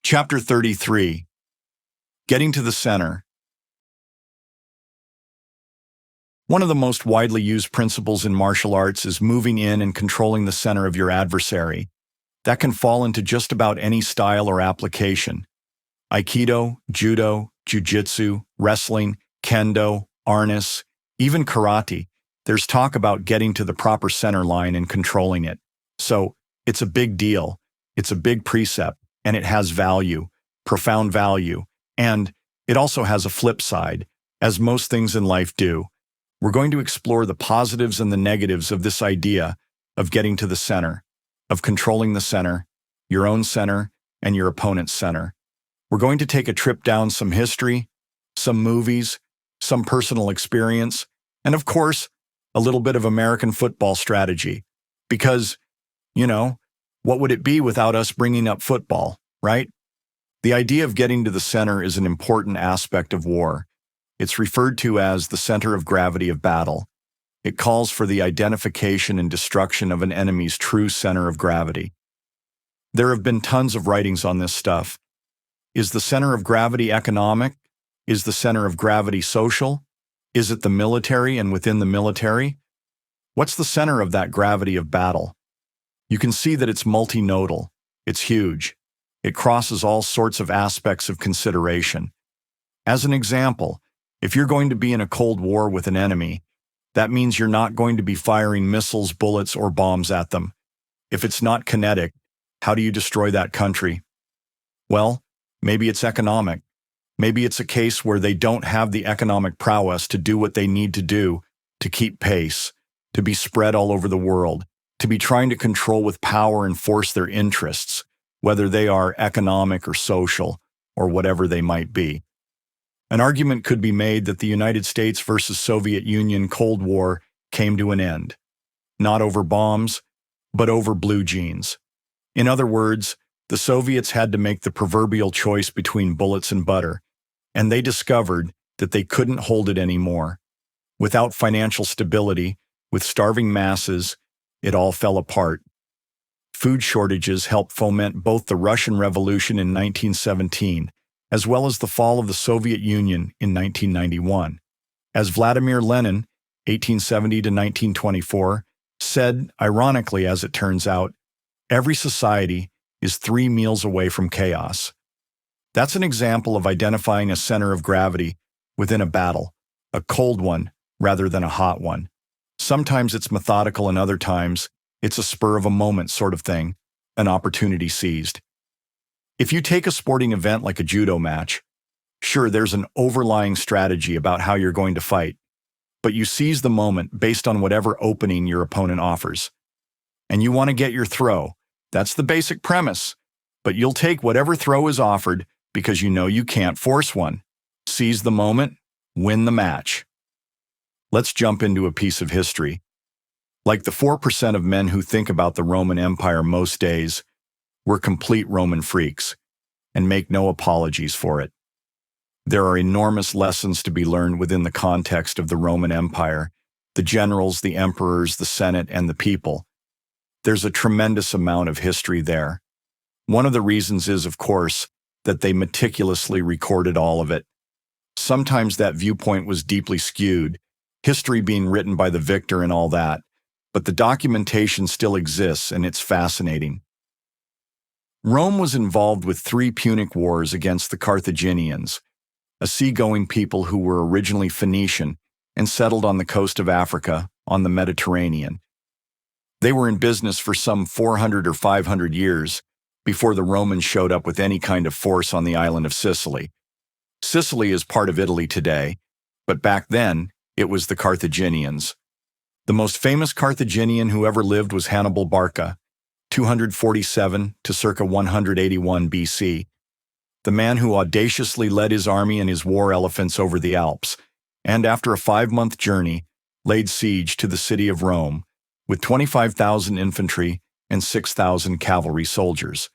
Chapter 33. Getting to the Center. One of the most widely used principles in martial arts is moving in and controlling the center of your adversary. That can fall into just about any style or application. Aikido, judo, jiu-jitsu, wrestling, kendo, arnis, even karate. There's talk about getting to the proper center line and controlling it. So, it's a big deal. It's a big precept, and it has value, profound value, and it also has a flip side, as most things in life do. We're going to explore the positives and the negatives of this idea of getting to the center, of controlling the center, your own center, and your opponent's center. We're going to take a trip down some history, some movies, some personal experience, and of course, a little bit of American football strategy. Because, what would it be without us bringing up football, right? The idea of getting to the center is an important aspect of war. It's referred to as the center of gravity of battle. It calls for the identification and destruction of an enemy's true center of gravity. There have been tons of writings on this stuff. Is the center of gravity economic? Is the center of gravity social? Is it the military and within the military? What's the center of that gravity of battle? You can see that it's multinodal. It's huge. It crosses all sorts of aspects of consideration. As an example, if you're going to be in a Cold War with an enemy, that means you're not going to be firing missiles, bullets, or bombs at them. If it's not kinetic, how do you destroy that country? Well, maybe it's economic. Maybe it's a case where they don't have the economic prowess to do what they need to do to keep pace, to be spread all over the world, to be trying to control with power and force their interests, whether they are economic or social, or whatever they might be. An argument could be made that the United States versus Soviet Union Cold War came to an end, not over bombs, but over blue jeans. In other words, the Soviets had to make the proverbial choice between bullets and butter, and they discovered that they couldn't hold it anymore. Without financial stability, with starving masses, it all fell apart. Food shortages helped foment both the Russian Revolution in 1917, as well as the fall of the Soviet Union in 1991. As Vladimir Lenin, 1870 to 1924, said, ironically as it turns out, every society is 3 meals away from chaos. That's an example of identifying a center of gravity within a battle, a cold one rather than a hot one. Sometimes it's methodical and other times it's a spur-of-a-moment sort of thing, an opportunity seized. If you take a sporting event like a judo match, sure, there's an overlying strategy about how you're going to fight, but you seize the moment based on whatever opening your opponent offers. And you want to get your throw. That's the basic premise, but you'll take whatever throw is offered because you know you can't force one. Seize the moment, win the match. Let's jump into a piece of history. Like the 4% of men who think about the Roman Empire most days, we're complete Roman freaks, and make no apologies for it. There are enormous lessons to be learned within the context of the Roman Empire, the generals, the emperors, the Senate, and the people. There's a tremendous amount of history there. One of the reasons is, of course, that they meticulously recorded all of it. Sometimes that viewpoint was deeply skewed, history being written by the victor and all that, but the documentation still exists and it's fascinating. Rome was involved with 3 Punic Wars against the Carthaginians, a seagoing people who were originally Phoenician and settled on the coast of Africa on the Mediterranean. They were in business for some 400 or 500 years before the Romans showed up with any kind of force on the island of Sicily. Sicily is part of Italy today, but back then, it was the Carthaginians. The most famous Carthaginian who ever lived was Hannibal Barca, 247 to circa 181 BC, the man who audaciously led his army and his war elephants over the Alps, and after a 5-month journey, laid siege to the city of Rome with 25,000 infantry and 6,000 cavalry soldiers.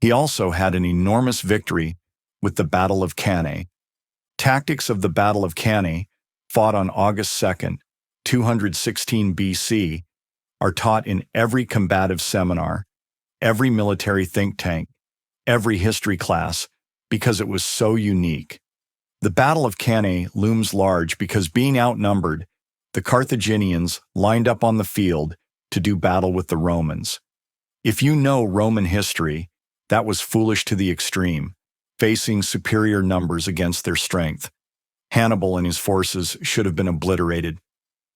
He also had an enormous victory with the Battle of Cannae. Tactics of the Battle of Cannae, fought on August 2nd, 216 BC, are taught in every combative seminar, every military think tank, every history class because it was so unique. The Battle of Cannae looms large because, being outnumbered, the Carthaginians lined up on the field to do battle with the Romans. If you know Roman history, that was foolish to the extreme, facing superior numbers against their strength. Hannibal and his forces should have been obliterated.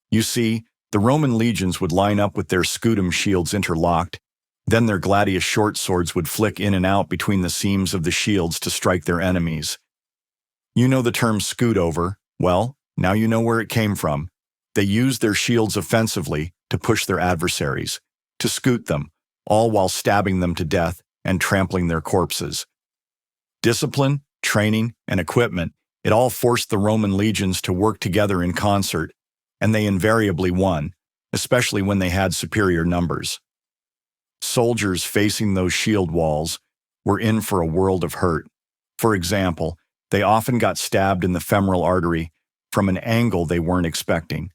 You see, the Roman legions would line up with their scutum shields interlocked, then their gladius short swords would flick in and out between the seams of the shields to strike their enemies. You know the term scoot over. Well, now you know where it came from. They used their shields offensively to push their adversaries, to scoot them, all while stabbing them to death and trampling their corpses. Discipline, training, and equipment, it all forced the Roman legions to work together in concert, and they invariably won, especially when they had superior numbers. Soldiers facing those shield walls were in for a world of hurt. For example, they often got stabbed in the femoral artery from an angle they weren't expecting.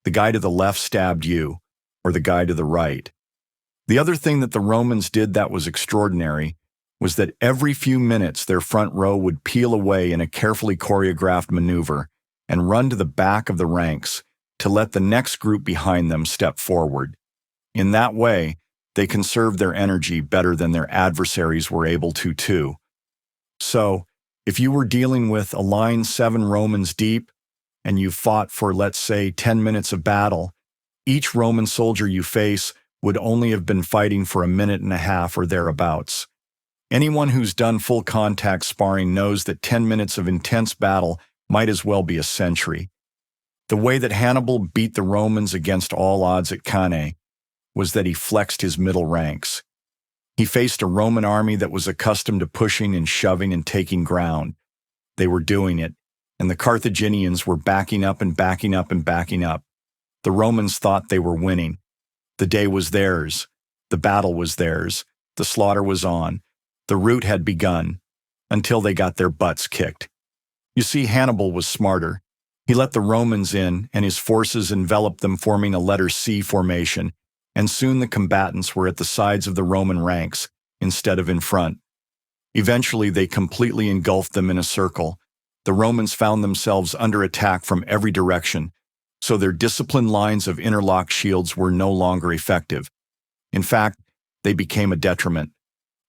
The guy to the left stabbed you, or the guy to the right. The other thing that the Romans did that was extraordinary was that every few minutes their front row would peel away in a carefully choreographed maneuver and run to the back of the ranks to let the next group behind them step forward. In that way, they conserved their energy better than their adversaries were able to, too. So, if you were dealing with a line 7 Romans deep, and you fought for, let's say, 10 minutes of battle, each Roman soldier you face would only have been fighting for a minute and a half or thereabouts. Anyone who's done full contact sparring knows that 10 minutes of intense battle might as well be a century. The way that Hannibal beat the Romans against all odds at Cannae was that he flexed his middle ranks. He faced a Roman army that was accustomed to pushing and shoving and taking ground. They were doing it, and the Carthaginians were backing up and backing up and backing up. The Romans thought they were winning. The day was theirs. The battle was theirs. The slaughter was on. The rout had begun, until they got their butts kicked. You see, Hannibal was smarter. He let the Romans in, and his forces enveloped them, forming a letter C formation, and soon the combatants were at the sides of the Roman ranks instead of in front. Eventually, they completely engulfed them in a circle. The Romans found themselves under attack from every direction, so their disciplined lines of interlocked shields were no longer effective. In fact, they became a detriment.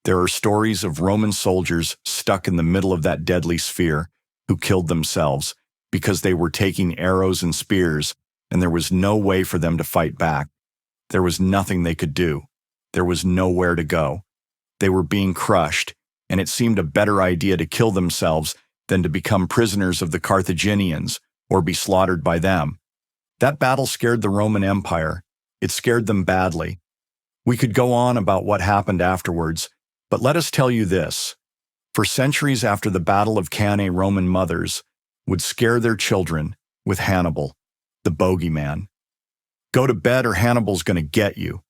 There are stories of Roman soldiers stuck in the middle of that deadly sphere who killed themselves because they were taking arrows and spears, and there was no way for them to fight back. There was nothing they could do. There was nowhere to go. They were being crushed, and it seemed a better idea to kill themselves than to become prisoners of the Carthaginians or be slaughtered by them. That battle scared the Roman Empire. It scared them badly. We could go on about what happened afterwards, but let us tell you this. For centuries after the Battle of Cannae, Roman mothers would scare their children with Hannibal, the bogeyman. Go to bed or Hannibal's going to get you.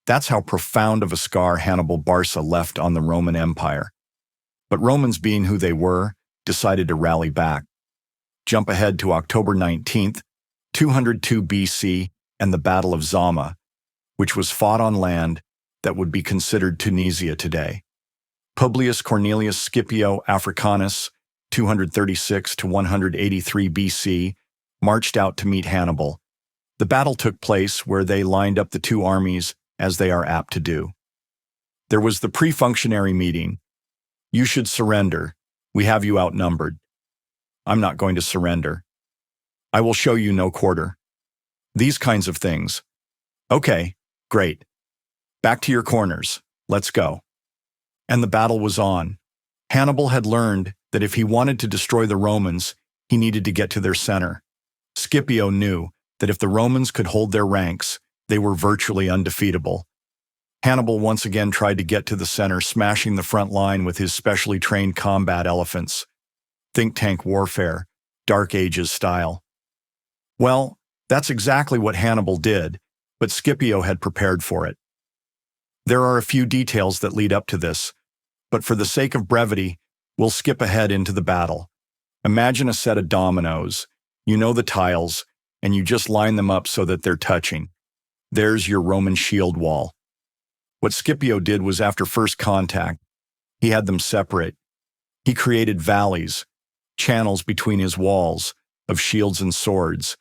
That's how profound of a scar Hannibal Barca left on the Roman Empire. But Romans, being who they were, decided to rally back. Jump ahead to October 19th, 202 BC, and the Battle of Zama, which was fought on land that would be considered Tunisia today. Publius Cornelius Scipio Africanus, 236 to 183 BC, marched out to meet Hannibal. The battle took place where they lined up the two armies, as they are apt to do. There was the pre-functionary meeting. You should surrender. We have you outnumbered. I'm not going to surrender. I will show you no quarter. These kinds of things. Okay, great. Back to your corners. Let's go. And the battle was on. Hannibal had learned that if he wanted to destroy the Romans, he needed to get to their center. Scipio knew that if the Romans could hold their ranks, they were virtually undefeatable. Hannibal once again tried to get to the center, smashing the front line with his specially trained combat elephants. Think tank warfare, Dark Ages style. Well, that's exactly what Hannibal did, but Scipio had prepared for it. There are a few details that lead up to this, but for the sake of brevity, we'll skip ahead into the battle. Imagine a set of dominoes. You know the tiles, and you just line them up so that they're touching. There's your Roman shield wall. What Scipio did was, after first contact, He had them separate. He created valleys, channels between his walls of shields and swords,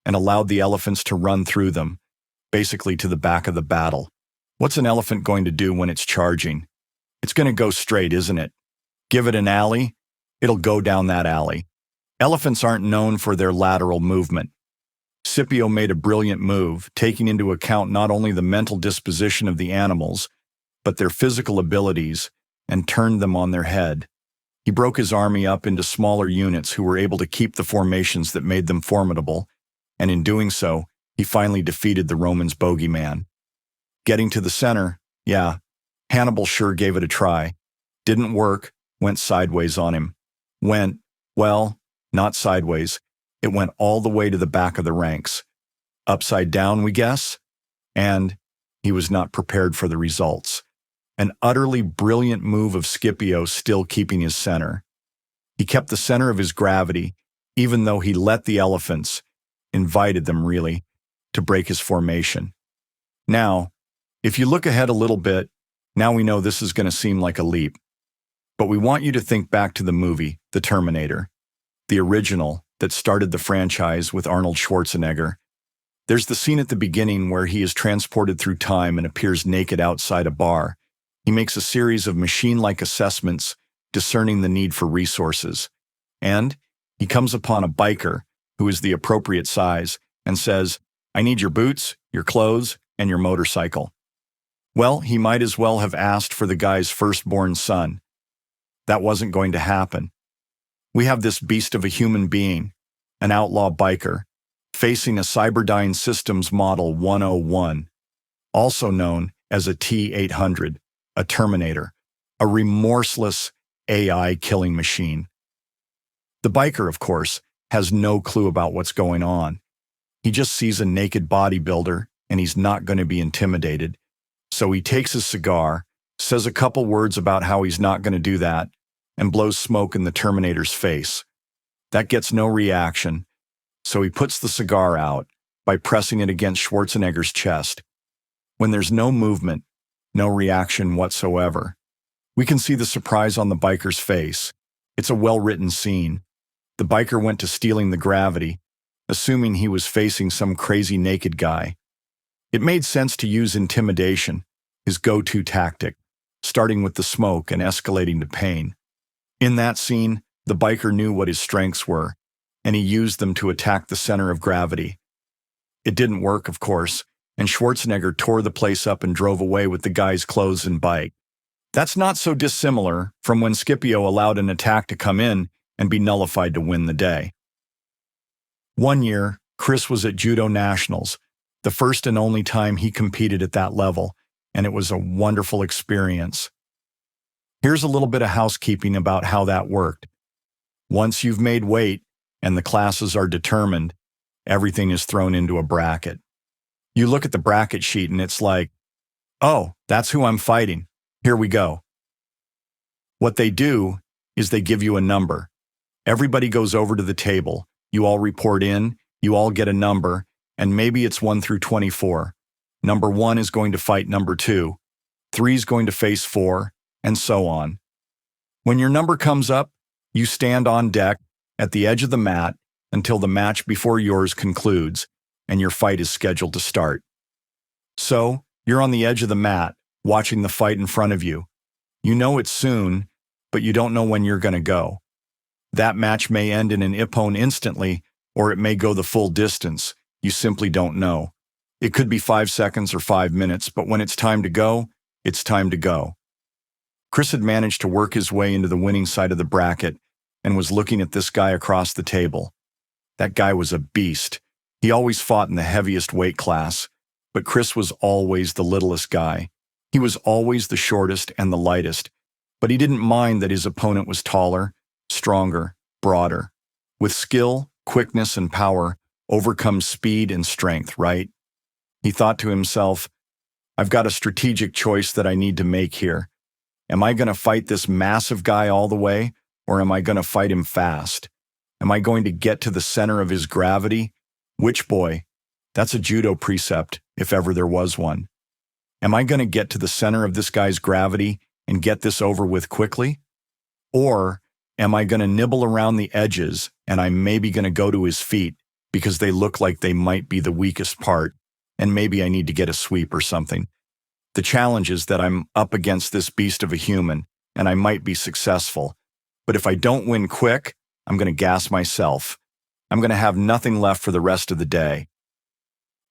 and allowed the elephants to run through them, basically to the back of the battle. What's an elephant going to do when it's charging? It's going to go straight, isn't it? Give it an alley, it'll go down that alley. Elephants aren't known for their lateral movement. Scipio made a brilliant move, taking into account not only the mental disposition of the animals, but their physical abilities, and turned them on their head. He broke his army up into smaller units who were able to keep the formations that made them formidable, and in doing so, he finally defeated the Romans' bogeyman. Getting to the center, yeah, Hannibal sure gave it a try. Didn't work, went sideways on him. Well, not sideways. It went all the way to the back of the ranks. Upside down, we guess? And he was not prepared for the results. An utterly brilliant move of Scipio still keeping his center. He kept the center of his gravity, even though he let the elephants, invited them really, to break his formation. Now, if you look ahead a little bit, now we know this is going to seem like a leap. But we want you to think back to the movie, The Terminator, the original that started the franchise with Arnold Schwarzenegger. There's the scene at the beginning where he is transported through time and appears naked outside a bar. He makes a series of machine-like assessments, discerning the need for resources. And he comes upon a biker who is the appropriate size and says, "I need your boots, your clothes, and your motorcycle." Well, he might as well have asked for the guy's firstborn son. That wasn't going to happen. We have this beast of a human being, an outlaw biker, facing a Cyberdyne Systems Model 101, also known as a T-800, a Terminator, a remorseless AI killing machine. The biker, of course, has no clue about what's going on. He just sees a naked bodybuilder, and he's not going to be intimidated. So he takes his cigar, says a couple words about how he's not going to do that, and blows smoke in the Terminator's face. That gets no reaction, so he puts the cigar out by pressing it against Schwarzenegger's chest. When there's no movement, no reaction whatsoever, we can see the surprise on the biker's face. It's a well-written scene. The biker went to stealing the gravity, assuming he was facing some crazy naked guy. It made sense to use intimidation, his go-to tactic, starting with the smoke and escalating to pain. In that scene, the biker knew what his strengths were, and he used them to attack the center of gravity. It didn't work, of course, and Schwarzenegger tore the place up and drove away with the guy's clothes and bike. That's not so dissimilar from when Scipio allowed an attack to come in and be nullified to win the day. One year, Kris was at Judo Nationals, the first and only time he competed at that level, and it was a wonderful experience. Here's a little bit of housekeeping about how that worked. Once you've made weight and the classes are determined, everything is thrown into a bracket. You look at the bracket sheet and it's like, oh, that's who I'm fighting. Here we go. What they do is they give you a number. Everybody goes over to the table. You all report in, you all get a number, and maybe it's 1 through 24. Number 1 is going to fight number 2. 3 is going to face 4, and so on. When your number comes up, you stand on deck at the edge of the mat until the match before yours concludes and your fight is scheduled to start. So, you're on the edge of the mat, watching the fight in front of you. You know it's soon, but you don't know when you're going to go. That match may end in an ippon instantly, or it may go the full distance. You simply don't know. It could be 5 seconds or 5 minutes, but when it's time to go, it's time to go. Kris had managed to work his way into the winning side of the bracket and was looking at this guy across the table. That guy was a beast. He always fought in the heaviest weight class, but Kris was always the littlest guy. He was always the shortest and the lightest, but he didn't mind that his opponent was taller, stronger, broader. With skill, quickness, and power overcomes speed and strength, right? He thought to himself, I've got a strategic choice that I need to make here. Am I going to fight this massive guy all the way, or am I going to fight him fast? Am I going to get to the center of his gravity? Which boy? That's a judo precept, if ever there was one. Am I going to get to the center of this guy's gravity and get this over with quickly? Or am I going to nibble around the edges and I'm maybe going to go to his feet because they look like they might be the weakest part and maybe I need to get a sweep or something? The challenge is that I'm up against this beast of a human and I might be successful. But if I don't win quick, I'm going to gas myself. I'm going to have nothing left for the rest of the day.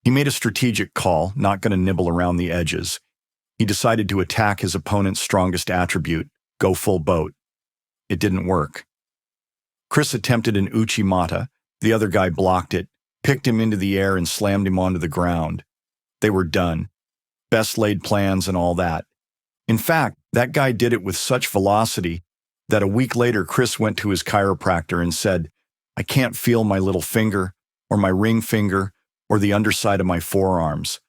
He made a strategic call, not going to nibble around the edges. He decided to attack his opponent's strongest attribute, go full boat. It didn't work. Kris attempted an uchimata. The other guy blocked it, picked him into the air and slammed him onto the ground. They were done. Best laid plans and all that. In fact, that guy did it with such velocity that a week later Kris went to his chiropractor and said, "I can't feel my little finger or my ring finger or the underside of my forearms."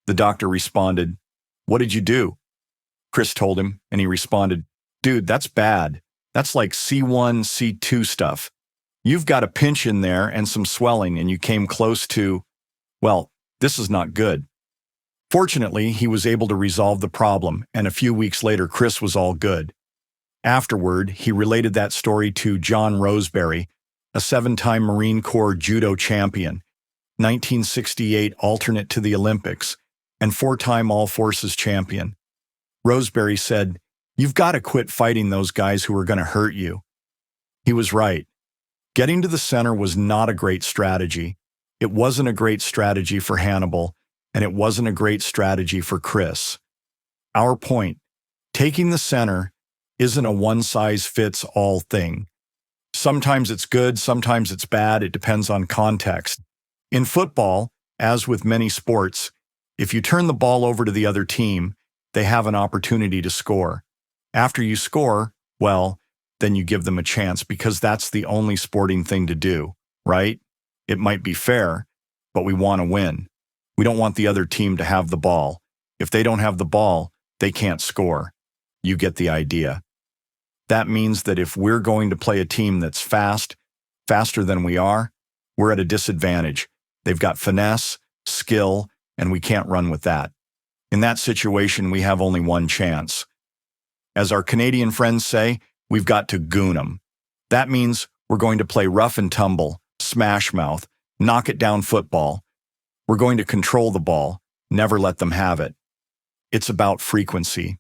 The doctor responded, "What did you do?" Kris told him, and he responded, "Dude, that's bad. That's like C1, C2 stuff. You've got a pinch in there and some swelling, and you came close to, well, this is not good." Fortunately, he was able to resolve the problem, and a few weeks later, Kris was all good. Afterward, he related that story to John Roseberry, a 7-time Marine Corps judo champion, 1968 alternate to the Olympics, and 4-time all-forces champion. Roseberry said, "You've got to quit fighting those guys who are going to hurt you." He was right. Getting to the center was not a great strategy. It wasn't a great strategy for Hannibal, and it wasn't a great strategy for Kris. Our point, taking the center isn't a one-size-fits-all thing. Sometimes it's good, sometimes it's bad, it depends on context. In football, as with many sports, if you turn the ball over to the other team, they have an opportunity to score. After you score, well, then you give them a chance because that's the only sporting thing to do, right? It might be fair, but we want to win. We don't want the other team to have the ball. If they don't have the ball, they can't score. You get the idea. That means that if we're going to play a team that's faster than we are, we're at a disadvantage. They've got finesse, skill, and we can't run with that. In that situation, we have only one chance. As our Canadian friends say, we've got to goon 'em. That means we're going to play rough and tumble, smash mouth, knock it down football. We're going to control the ball, never let them have it. It's about frequency.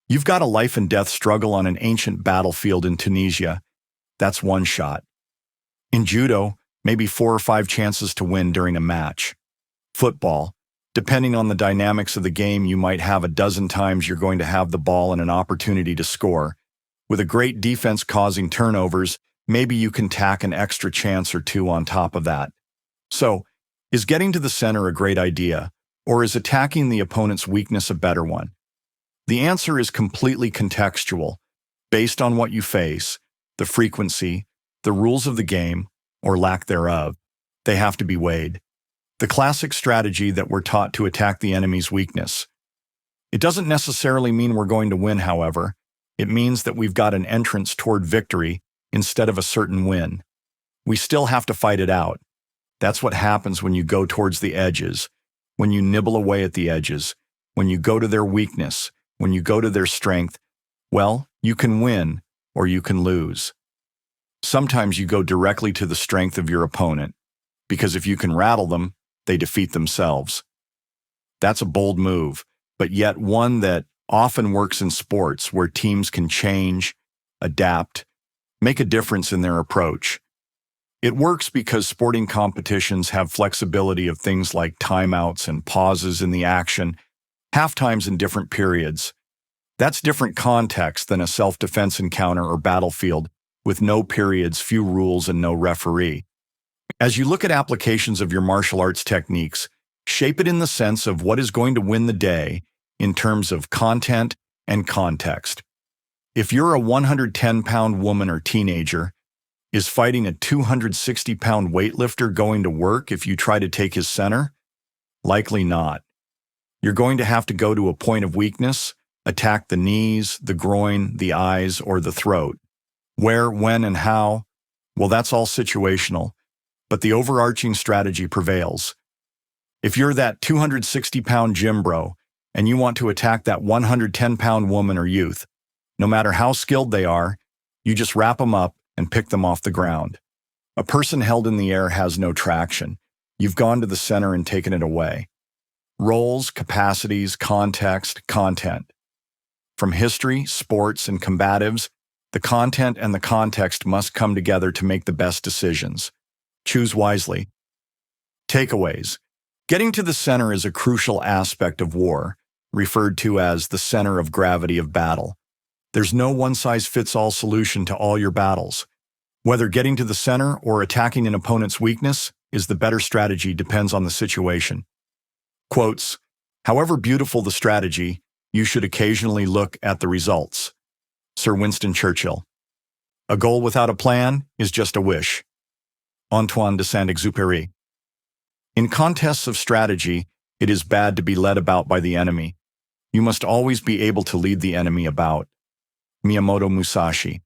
You've got a life and death struggle on an ancient battlefield in Tunisia. That's one shot. In judo, maybe 4 or 5 chances to win during a match. Football, depending on the dynamics of the game, you might have a dozen times you're going to have the ball and an opportunity to score. With a great defense causing turnovers, maybe you can tack an extra chance or 2 on top of that. So, is getting to the center a great idea, or is attacking the opponent's weakness a better one? The answer is completely contextual, based on what you face, the frequency, the rules of the game, or lack thereof. They have to be weighed. The classic strategy that we're taught to attack the enemy's weakness. It doesn't necessarily mean we're going to win, however. It means that we've got an entrance toward victory instead of a certain win. We still have to fight it out. That's what happens when you go towards the edges, when you nibble away at the edges, when you go to their weakness, when you go to their strength. Well, you can win or you can lose. Sometimes you go directly to the strength of your opponent, because if you can rattle them, they defeat themselves. That's a bold move, but yet one that often works in sports where teams can change, adapt, make a difference in their approach. It works because sporting competitions have flexibility of things like timeouts and pauses in the action, halftimes in different periods. That's different context than a self-defense encounter or battlefield with no periods, few rules, and no referee. As you look at applications of your martial arts techniques, shape it in the sense of what is going to win the day in terms of content and context. If you're a 110-pound woman or teenager, is fighting a 260-pound weightlifter going to work if you try to take his center? Likely not. You're going to have to go to a point of weakness, attack the knees, the groin, the eyes, or the throat. Where, when, and how? Well, that's all situational, but the overarching strategy prevails. If you're that 260-pound gym bro, and you want to attack that 110-pound woman or youth. No matter how skilled they are, you just wrap them up and pick them off the ground. A person held in the air has no traction. You've gone to the center and taken it away. Roles, capacities, context, content. From history, sports, and combatives, the content and the context must come together to make the best decisions. Choose wisely. Takeaways. Getting to the center is a crucial aspect of war, referred to as the center of gravity of battle. There's no one-size-fits-all solution to all your battles. Whether getting to the center or attacking an opponent's weakness is the better strategy depends on the situation. Quotes, however beautiful the strategy, you should occasionally look at the results. Sir Winston Churchill. A goal without a plan is just a wish. Antoine de Saint-Exupéry. In contests of strategy, it is bad to be led about by the enemy. You must always be able to lead the enemy about. Miyamoto Musashi.